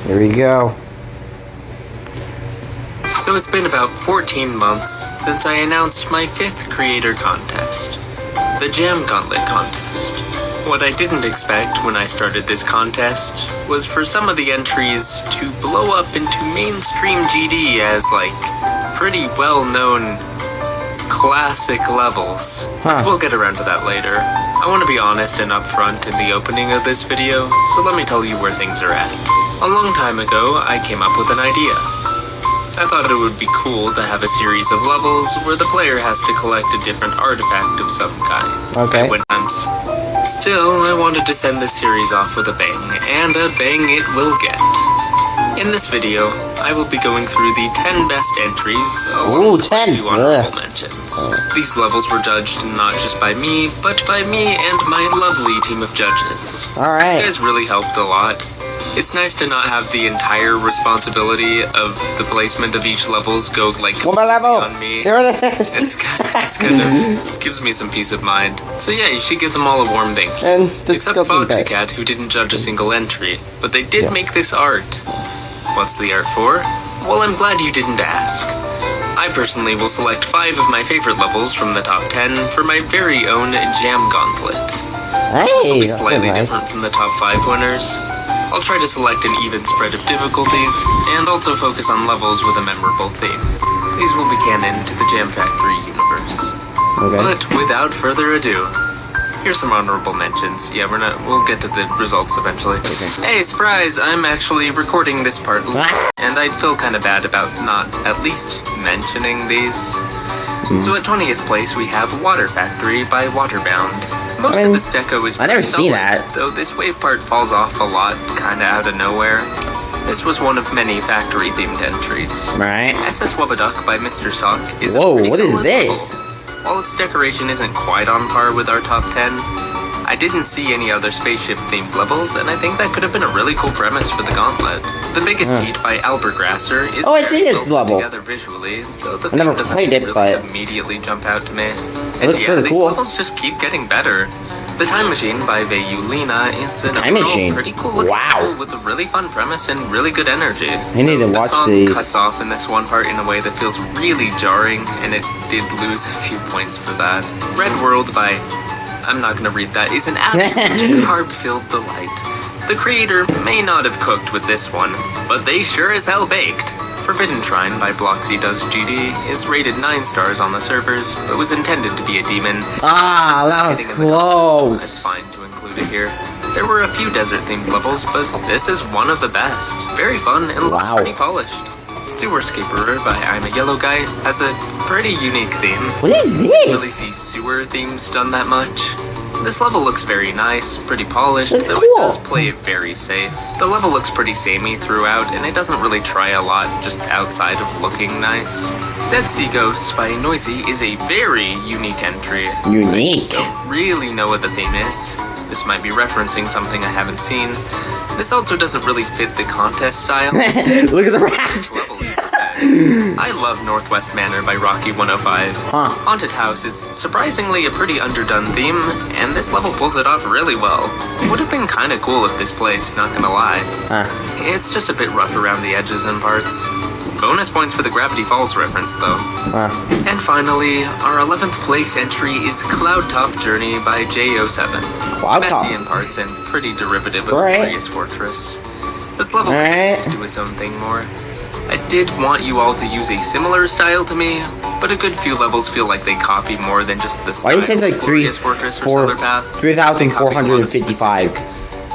Here we go. So it's been about 14 months since I announced my 5th creator contest, the Jam Gauntlet contest. What I didn't expect when I started this contest was for some of the entries to blow up into mainstream GD as, like, pretty well-known classic levels. We'll get around to that later. I want to be honest and upfront in the opening of this video, so let me tell you where things are at. A long time ago, I came up with an idea. I thought it would be cool to have a series of levels where the player has to collect a different artifact of some kind. Okay. Still, I wanted to send this series off with a bang, and a bang it will get. In this video, I will be going through the 10 best entries, along with a few honorable mentions. These levels were judged not just by me, but by me and my lovely team of judges. Alright. These guys really helped a lot. It's nice to not have the entire responsibility of the placement of each levels go, like, on me. There it is. It's kind of gives me some peace of mind. So yeah, you should give them all a warm thank you. And Except Foxycat, who didn't judge a single entry. But they did make this art. What's the art for? Well, I'm glad you didn't ask. I personally will select 5 of my favorite levels from the top 10 for my very own Jam Gauntlet. Hey, this will be slightly different from the top 5 winners. I'll try to select an even spread of difficulties, and also focus on levels with a memorable theme. These will be canon to the Jam Factory universe. Okay. But without further ado, here's some honorable mentions. Yeah, we'll get to the results eventually. Okay. Hey, surprise! I'm actually recording this part, and I feel kind of bad about not at least mentioning these. So at 20th place, we have Water Factory by Waterbound. Most of this deco is I never seen that. Though this wave part falls off a lot, kinda out of nowhere. This was one of many factory-themed entries. Right. SS Wubbaduck by Mr. Sock is Whoa, a pretty what is solid this? level. While its decoration isn't quite on par with our top 10, I didn't see any other spaceship-themed levels, and I think that could have been a really cool premise for the gauntlet. The biggest beat by Albergrasser is I see this level. together visually, though the I never theme played doesn't it, really but immediately jump out to me. it And looks yeah, really these cool. levels just keep getting better. The Time Machine by Vayulina is an Time Machine. pretty cool looking level with a really fun premise and really good energy. I need to watch the song these. cuts off in this one part in a way that feels really jarring, and it did lose a few points for that. Red World by, I'm not gonna read that, is an absolute carb-filled delight. The creator may not have cooked with this one, but they sure as hell baked. Forbidden Shrine by Bloxy Does GD is rated 9 stars on the servers, but was intended to be a demon. Ah, that was close. It's fine to include it here. There were a few desert-themed levels, but this is one of the best. Very fun and looks pretty polished. Sewer Scaperer by I'm a Yellow Guy has a pretty unique theme. What is this? You don't really see sewer themes done that much. This level looks very nice, pretty polished, though it does play it very safe. The level looks pretty samey throughout, and it doesn't really try a lot just outside of looking nice. Dead Sea Ghosts by Noisy is a very unique entry. Unique? I don't really know what the theme is. This might be referencing something I haven't seen. This also doesn't really fit the contest style. Look at the rat! I love Northwest Manor by Rocky 105. Haunted House is surprisingly a pretty underdone theme, and this level pulls it off really well. It would have been kinda cool if this place, not gonna lie. It's just a bit rough around the edges and parts. Bonus points for the Gravity Falls reference, though. And finally, our 11th place entry is Cloudtop Journey by J07. Messy in parts and pretty derivative of Glorious Fortress. This level lets it do its own thing more. I did want you all to use a similar style to me, but a good few levels feel like they copy more than just the style. Why do you say like Glorious Fortress or Solar Path? 3,455.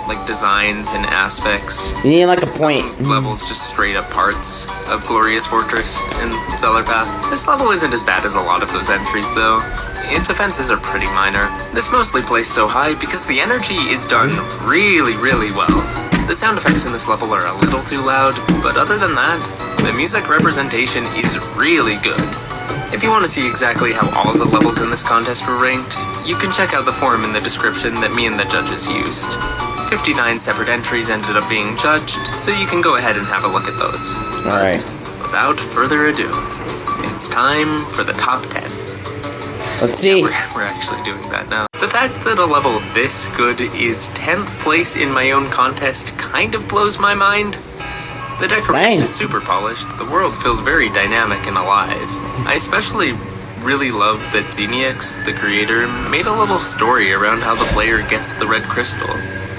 Like designs and aspects. You need like a point. Some levels just straight up parts of Glorious Fortress and Stellar Path. This level isn't as bad as a lot of those entries though. Its offenses are pretty minor. This mostly plays so high because the energy is done really, really well. The sound effects in this level are a little too loud, but other than that, the music representation is really good. If you want to see exactly how all the levels in this contest were ranked, you can check out the forum in the description that me and the judges used. 59 separate entries ended up being judged, so you can go ahead and have a look at those. Alright. Without further ado, it's time for the top 10. Let's see. Yeah, we're actually doing that now. The fact that a level this good is 10th place in my own contest kind of blows my mind. The decoration Dang. is super polished, the world feels very dynamic and alive. I especially really love that Xeniax, the creator, made a little story around how the player gets the red crystal.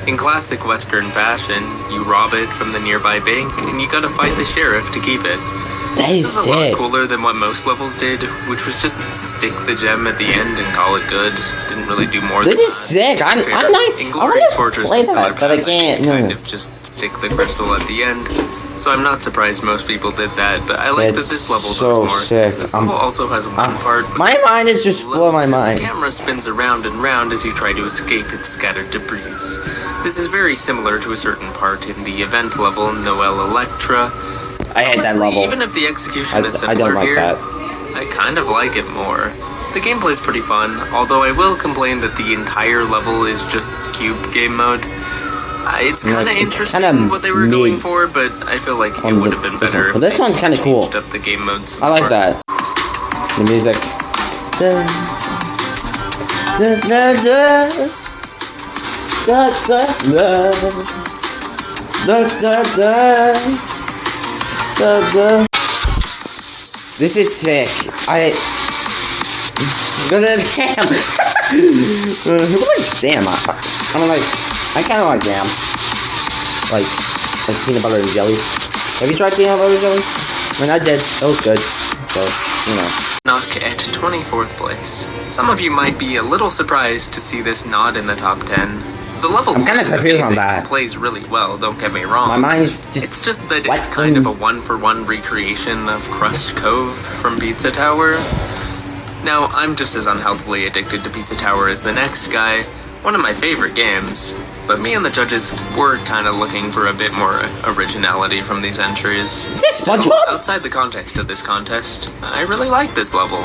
In classic Western fashion, you rob it from the nearby bank, and you gotta fight the sheriff to keep it. That is This is a lot sick. cooler than what most levels did, which was just stick the gem at the end and call it good. Didn't really do more This than is sick. I'm Fair. not. I Inglorious want Fortress to play and Solar that, but I Path, can't. kind No. of just stick the crystal at the end. So I'm not surprised most people did that, but I like that It's this level so does more. sick. This level also has one part with My mind is just blowing my the mind. camera spins around and round as you try to escape its scattered debris. This is very similar to a certain part in the event level, Noel Electra. I hate that Honestly, level. even if the execution is I similar don't like here, that. I kind of like it more. The gameplay is pretty fun, although I will complain that the entire level is just cube game mode. It's kind of it's interesting kinda what they were mid going for, but I feel like it would have been better if But this they one's kinda cool. changed up the game mode some I like more. that. The music. Da, da, da, da, da, da, da, da, da, da. This is sick. Damn. Who likes jam? I don't like. I kind of like jam. Like peanut butter and jelly. Have you tried peanut butter and jelly? I mean, I did. That was good. So, you know. Knock at 24th place. Some of you might be a little surprised to see this not in the top 10. The level I'm kinda looks confused on amazing that. and plays really well, don't get me wrong. My mind's just. It's just that What? it's kind of a one-for-one recreation of Crust Cove from Pizza Tower. Now, I'm just as unhealthily addicted to Pizza Tower as the next guy, one of my favorite games, but me and the judges were kind of looking for a bit more originality from these entries. Is this SpongeBob? Outside the context of this contest, I really like this level.